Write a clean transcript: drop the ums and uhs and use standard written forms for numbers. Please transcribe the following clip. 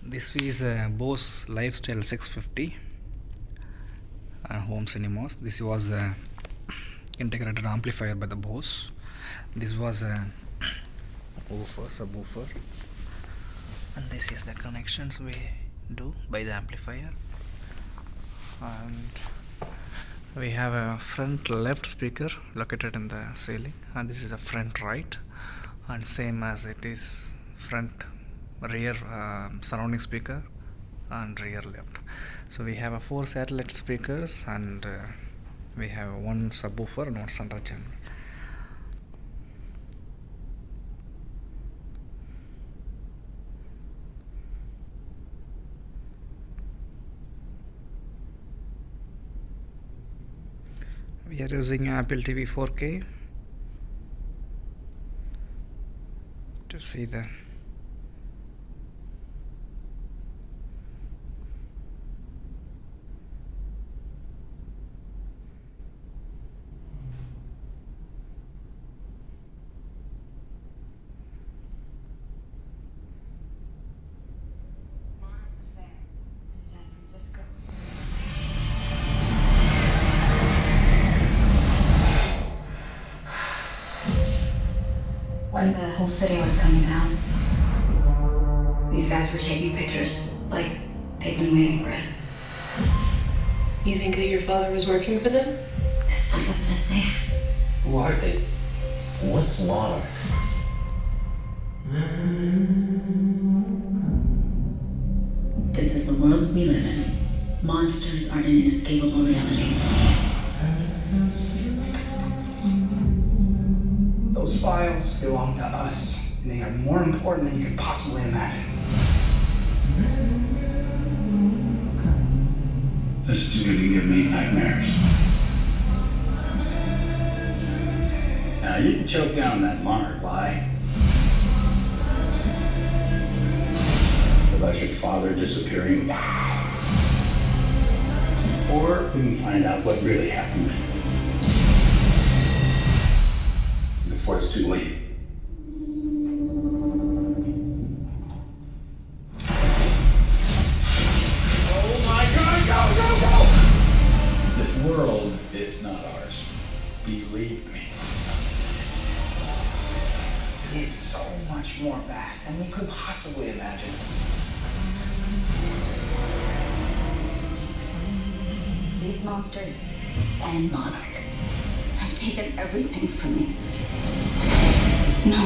This is a Bose Lifestyle 650 home cinemas. This was a integrated amplifier by the Bose. This was a subwoofer, and this is the connections we do by the amplifier. And we have a front left speaker located in the ceiling, and this is a front right, and same as it is front rear surrounding speaker and rear left. So we have a 4 satellite speakers, and we have one subwoofer and one center channel. We are using Apple TV 4K to see the was there in San Francisco. When the whole city was coming down, these guys were taking pictures, like they've been waiting for it. You think that your father was working for them? This stuff was in a safe. Who are they? What's Monarch? This is the world we live in. Monsters are an inescapable reality. Those files belong to us, and they are more important than you could possibly imagine. This is going to give me nightmares. Now, you can choke down that Monarch lie about your father disappearing. Or we can find out what really happened before it's too late. Oh my God, go! This world is not ours. Believe me. It is so much more vast than we could possibly imagine. These monsters and Monarch have taken everything from me. No.